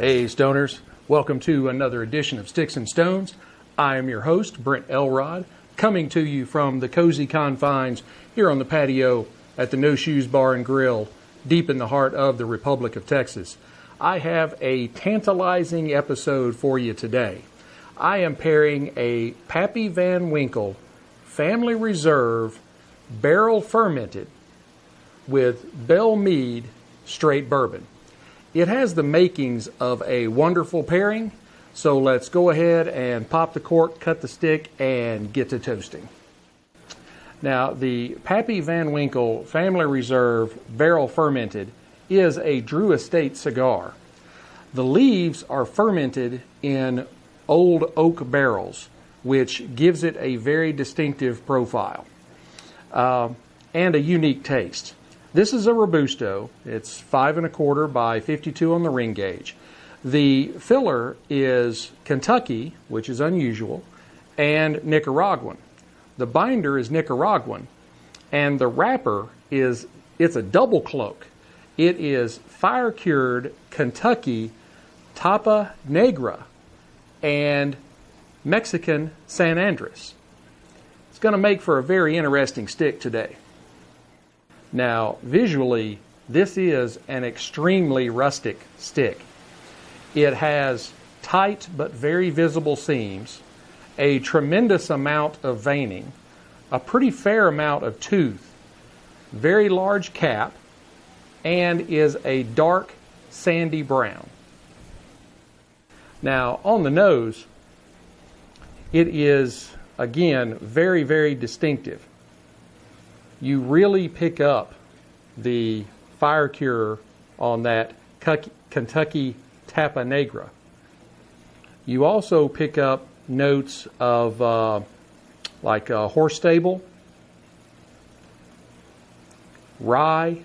Hey Stoners, welcome to another edition of Sticks-n-Stonez. I am your host, Brent Elrod, coming to you from the cozy confines here on the patio at the No Shoes Bar and Grill, deep in the heart of the Republic of Texas. I have a tantalizing episode for you today. I am pairing a Pappy Van Winkle Family Reserve barrel fermented with Belle Meade straight bourbon. It has the makings of a wonderful pairing, so let's go ahead and pop the cork, cut the stick, and get to toasting. Now, the Pappy Van Winkle Family Reserve Barrel Fermented is a Drew Estate cigar. The leaves are fermented in old oak barrels, which gives it a very distinctive profile and a unique taste. This is a Robusto. It's 5 1/4 by 52 on the ring gauge. The filler is Kentucky, which is unusual, and Nicaraguan. The binder is Nicaraguan, and the wrapper it's a double cloak. It is fire-cured Kentucky Tapa Negra and Mexican San Andres. It's going to make for a very interesting stick today. Now, visually, this is an extremely rustic stick. It has tight but very visible seams, a tremendous amount of veining, a pretty fair amount of tooth, very large cap, and is a dark sandy brown. Now, on the nose, it is, again, very, very distinctive. You really pick up the fire cure on that Kentucky Tapa Negra. You also pick up notes of like horse stable, rye,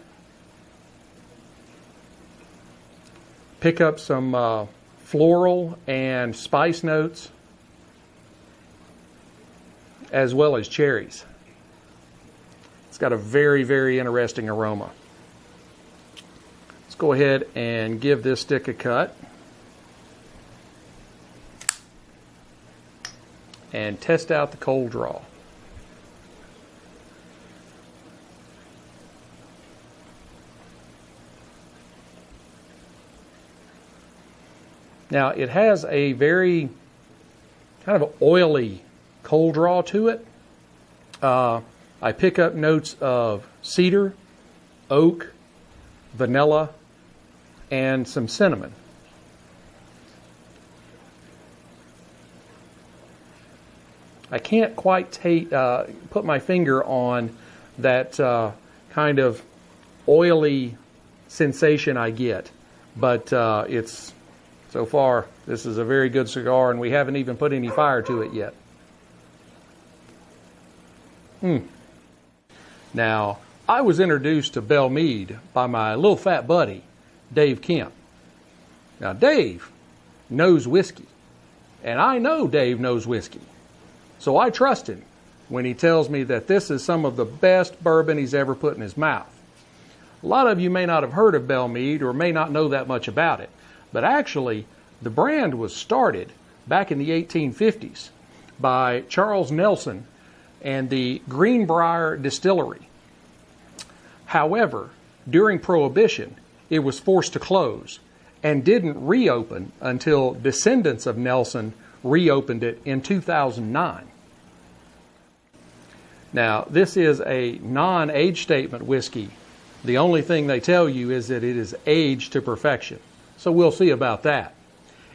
pick up some floral and spice notes, as well as cherries. It's got a very, very interesting aroma. Let's go ahead and give this stick a cut and test out the cold draw. Now, it has a very kind of oily cold draw to it. I pick up notes of cedar, oak, vanilla, and some cinnamon. I can't quite put my finger on that kind of oily sensation I get, but so far, this is a very good cigar, and we haven't even put any fire to it yet. Now, I was introduced to Belle Meade by my little fat buddy, Dave Kemp. Now, Dave knows whiskey, and I know Dave knows whiskey. So I trust him when he tells me that this is some of the best bourbon he's ever put in his mouth. A lot of you may not have heard of Belle Meade or may not know that much about it, but actually, the brand was started back in the 1850s by Charles Nelson and the Greenbrier Distillery. However, during Prohibition, it was forced to close and didn't reopen until descendants of Nelson reopened it in 2009. Now, this is a non-age statement whiskey. The only thing they tell you is that it is aged to perfection. So we'll see about that.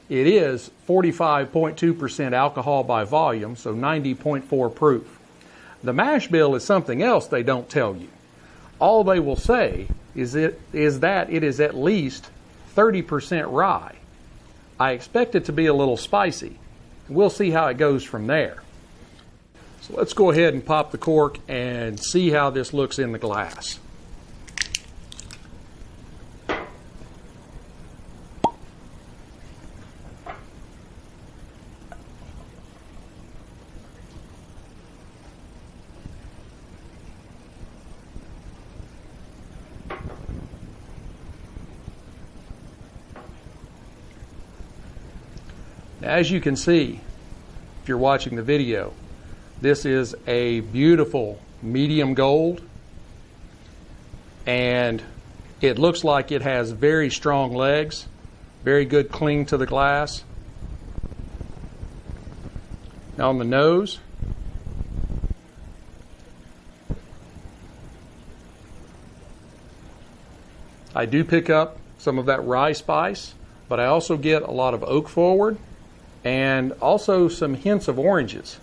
It is 45.2% alcohol by volume, so 90.4 proof. The mash bill is something else they don't tell you. All they will say is that it is at least 30% rye. I expect it to be a little spicy. We'll see how it goes from there. So let's go ahead and pop the cork and see how this looks in the glass. As you can see, if you're watching the video, this is a beautiful medium gold, and it looks like it has very strong legs, very good cling to the glass. Now on the nose, I do pick up some of that rye spice, but I also get a lot of oak forward and also some hints of oranges.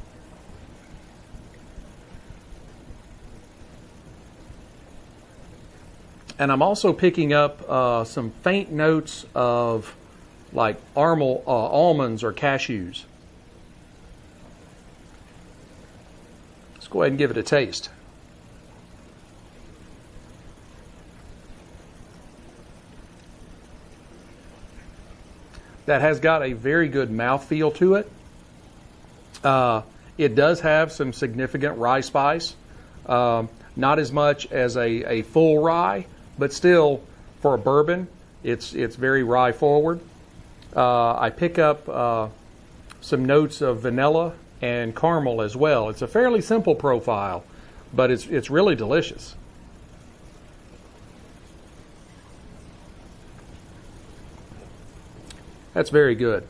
And I'm also picking up some faint notes of like almonds or cashews. Let's go ahead and give it a taste. That has got a very good mouthfeel to it. It does have some significant rye spice. Not as much as a full rye, but still, for a bourbon, it's very rye forward. I pick up some notes of vanilla and caramel as well. It's a fairly simple profile, but it's really delicious. That's very good.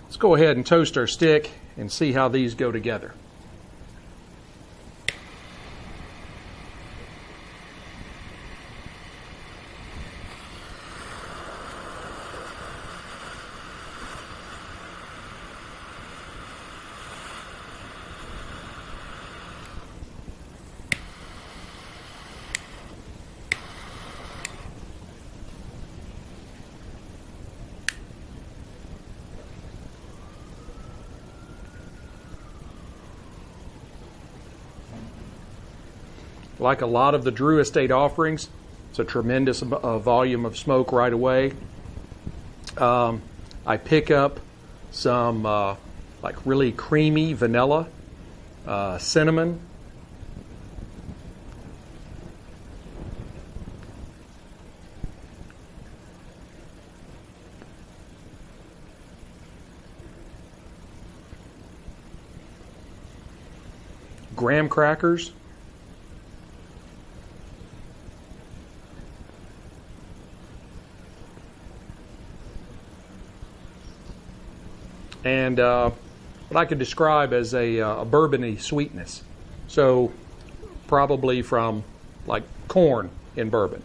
Let's go ahead and toast our stick and see how these go together. Like a lot of the Drew Estate offerings, it's a tremendous volume of smoke right away. I pick up some like really creamy vanilla, cinnamon, graham crackers, and what I could describe as a bourbony sweetness. So probably from like corn in bourbon.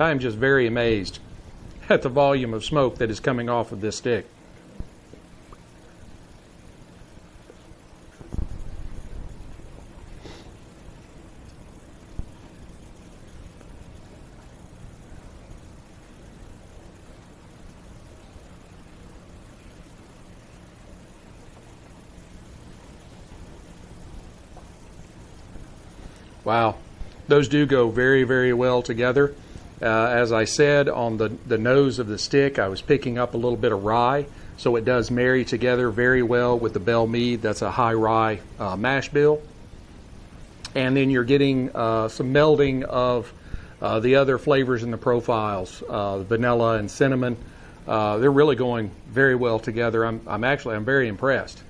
I am just very amazed at the volume of smoke that is coming off of this stick. Wow, those do go very, very well together. As I said, on the nose of the stick, I was picking up a little bit of rye, so it does marry together very well with the Belle Meade. That's a high rye mash bill. And then you're getting some melding of the other flavors in the profiles, vanilla and cinnamon. They're really going very well together. I'm very impressed.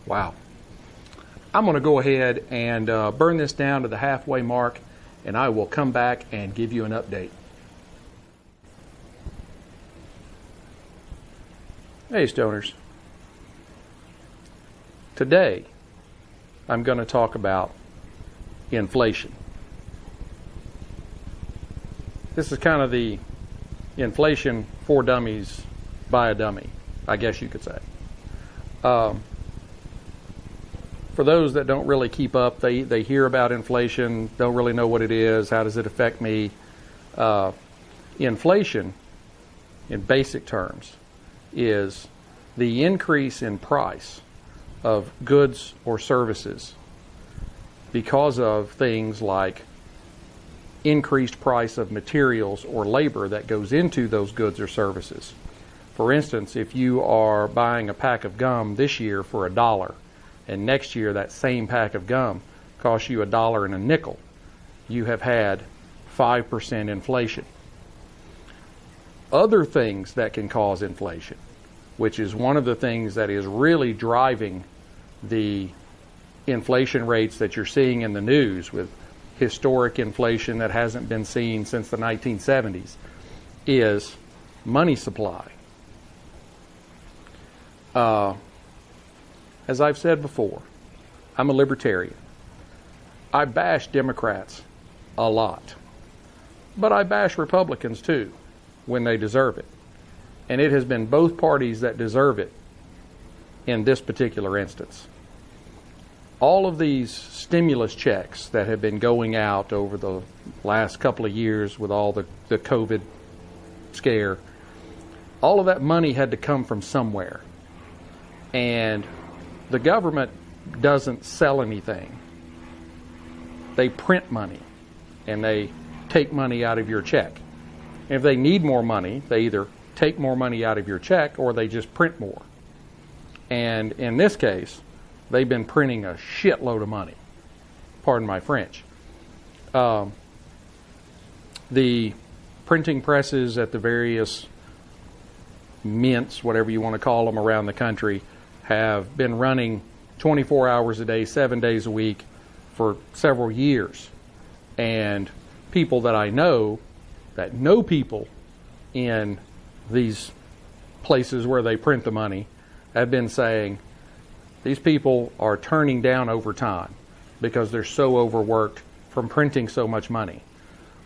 Wow. I'm going to go ahead and burn this down to the halfway mark, and I will come back and give you an update. Hey, Stoners. Today, I'm going to talk about inflation. This is kind of the inflation for dummies by a dummy, I guess you could say. For those that don't really keep up, they hear about inflation, don't really know what it is, how does it affect me. Inflation, in basic terms, is the increase in price of goods or services because of things like increased price of materials or labor that goes into those goods or services. For instance, if you are buying a pack of gum this year for $1, and next year that same pack of gum costs you $1.05, you have had 5% inflation. Other things that can cause inflation, which is one of the things that is really driving the inflation rates that you're seeing in the news, with historic inflation that hasn't been seen since the 1970s, is money supply. As I've said before, I'm a libertarian. I bash Democrats a lot, but I bash Republicans too when they deserve it. And it has been both parties that deserve it in this particular instance. All of these stimulus checks that have been going out over the last couple of years with all the COVID scare, all of that money had to come from somewhere. And the government doesn't sell anything. They print money, and they take money out of your check. And if they need more money, they either take more money out of your check or they just print more. And in this case, they've been printing a shitload of money. Pardon my French. The printing presses at the various mints, whatever you want to call them, around the country have been running 24 hours a day, 7 days a week for several years. And people that I know that know people in these places where they print the money have been saying these people are turning down overtime because they're so overworked from printing so much money.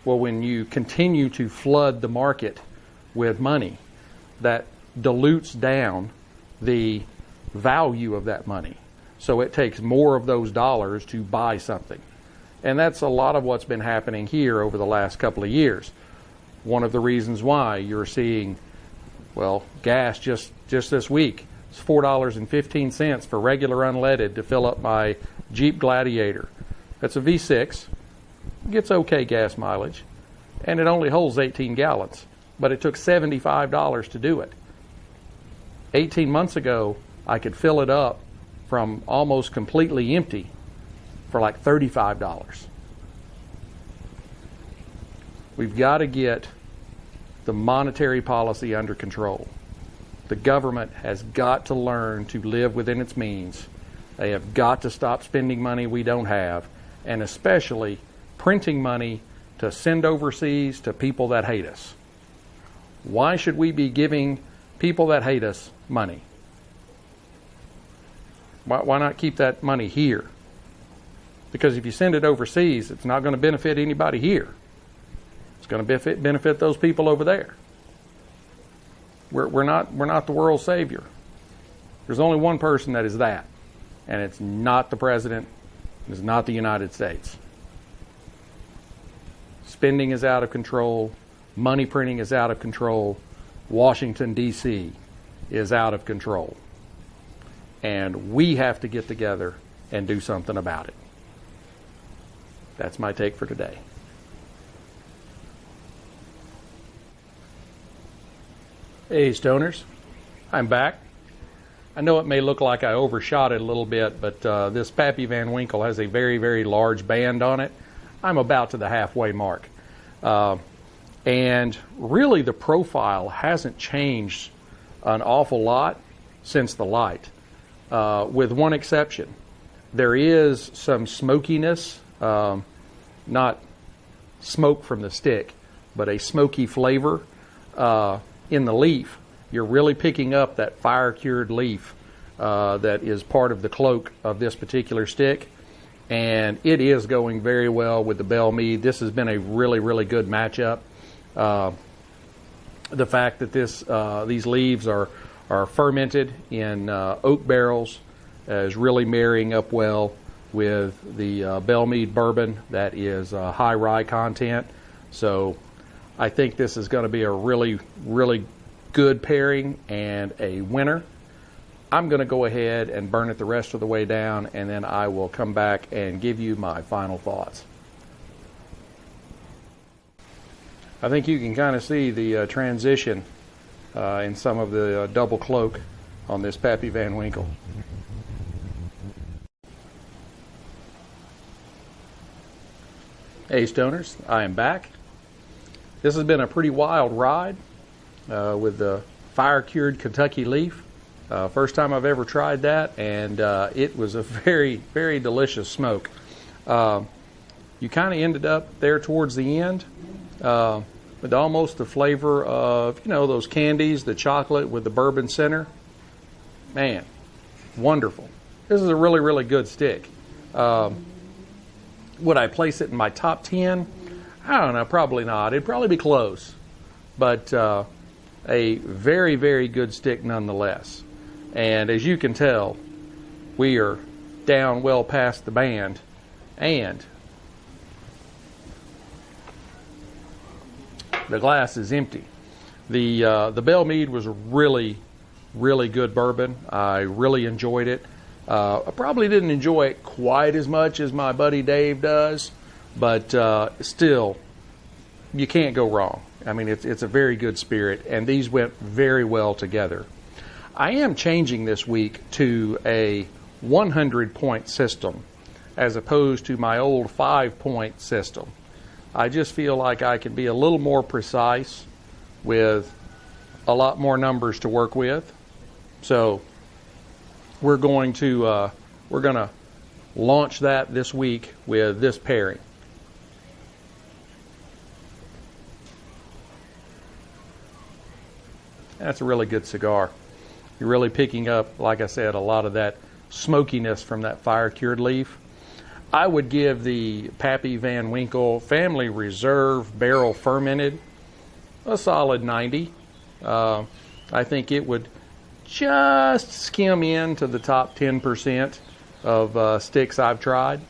Well, when you continue to flood the market with money, that dilutes down the value of that money. So it takes more of those dollars to buy something. And that's a lot of what's been happening here over the last couple of years. One of the reasons why you're seeing, well, gas just this week, it's $4.15 for regular unleaded to fill up my Jeep Gladiator. That's a V6, gets okay gas mileage, and it only holds 18 gallons. But it took $75 to do it. 18 months ago, I could fill it up from almost completely empty for like $35. We've got to get the monetary policy under control. The government has got to learn to live within its means. They have got to stop spending money we don't have, and especially printing money to send overseas to people that hate us. Why should we be giving people that hate us money? Why not keep that money here? Because if you send it overseas, it's not going to benefit anybody here. It's going to benefit those people over there. We're not the world's savior. There's only one person that is that, and it's not the president. It's not the United States. Spending is out of control. Money printing is out of control. Washington, D.C. is out of control. And we have to get together and do something about it. That's my take for today. Hey, Stoners. I'm back. I know it may look like I overshot it a little bit, but this Pappy Van Winkle has a very, very large band on it. I'm about to the halfway mark. And really the profile hasn't changed an awful lot since the light, with one exception. There is some smokiness, not smoke from the stick, but a smoky flavor in the leaf. You're really picking up that fire-cured leaf that is part of the cloak of this particular stick. And it is going very well with the Belle Meade. This has been a really, really good matchup. The fact that these leaves are fermented in oak barrels is really marrying up well with the Belle Meade bourbon that is high rye content. So I think this is going to be a really, really good pairing and a winner. I'm going to go ahead and burn it the rest of the way down, and then I will come back and give you my final thoughts. I think you can kind of see the transition in some of the double cloak on this Pappy Van Winkle. Hey Stoners, I am back. This has been a pretty wild ride with the fire-cured Kentucky leaf. First time I've ever tried that, and it was a very, very delicious smoke. You kind of ended up there towards the end with almost the flavor of, you know, those candies, the chocolate with the bourbon center. Man, wonderful. This is a really, really good stick. Would I place it in my top 10? I don't know, probably not. It'd probably be close. But a very, very good stick nonetheless. And as you can tell, we are down well past the band. And the glass is empty. The Belle Meade was a really, really good bourbon. I really enjoyed it. I probably didn't enjoy it quite as much as my buddy Dave does, but still, you can't go wrong. I mean, it's a very good spirit, and these went very well together. I am changing this week to a 100-point system as opposed to my old 5-point system. I just feel like I can be a little more precise with a lot more numbers to work with. So we're going to launch that this week with this pairing. That's a really good cigar. You're really picking up, like I said, a lot of that smokiness from that fire-cured leaf. I would give the Pappy Van Winkle Family Reserve Barrel Fermented a solid 90. I think it would just skim into the top 10% of sticks I've tried.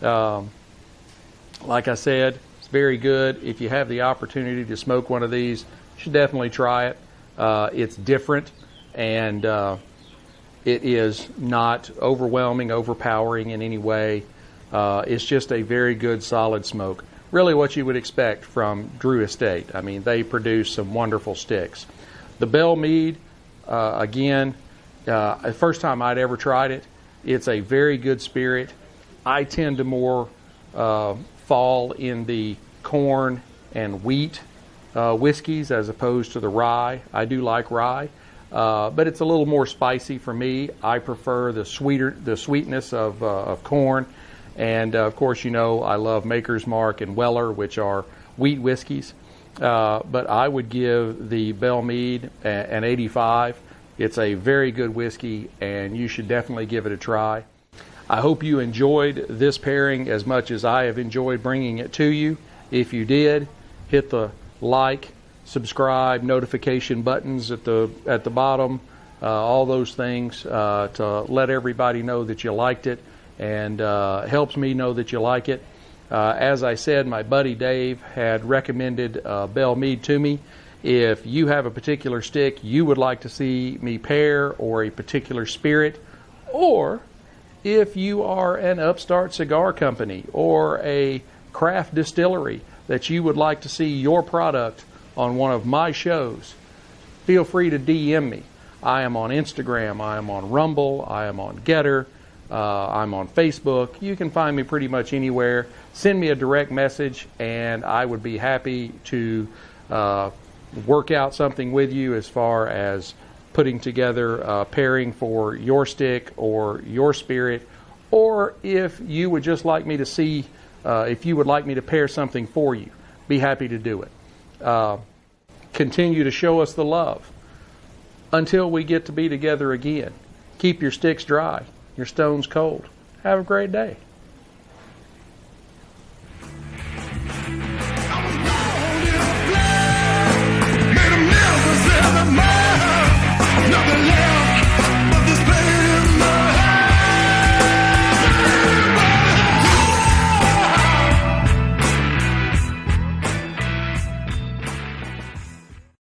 Like I said, it's very good. If you have the opportunity to smoke one of these, you should definitely try it. It's different, and it is not overwhelming, overpowering in any way. It's just a very good, solid smoke. Really what you would expect from Drew Estate. I mean, they produce some wonderful sticks. The Belle Meade, again, the first time I'd ever tried it, it's a very good spirit. I tend to more fall in the corn and wheat whiskeys as opposed to the rye. I do like rye, but it's a little more spicy for me. I prefer the sweetness of corn. And of course, you know, I love Maker's Mark and Weller, which are wheat whiskeys. But I would give the Belle Meade an 85. It's a very good whiskey, and you should definitely give it a try. I hope you enjoyed this pairing as much as I have enjoyed bringing it to you. If you did, hit the like, subscribe, notification buttons at the bottom, all those things to let everybody know that you liked it, and helps me know that you like it. As I said, my buddy Dave had recommended Belle Meade to me. If you have a particular stick you would like to see me pair, or a particular spirit, or if you are an upstart cigar company or a craft distillery that you would like to see your product on one of my shows, feel free to DM me. I am on Instagram, I am on Rumble, I am on Getter, I'm on Facebook. You can find me pretty much anywhere. Send me a direct message, and I would be happy to work out something with you as far as putting together a pairing for your stick or your spirit, or if you would just like me to see, if you would like me to pair something for you, be happy to do it. Continue to show us the love. Until we get to be together again, keep your sticks dry, your stones cold. Have a great day.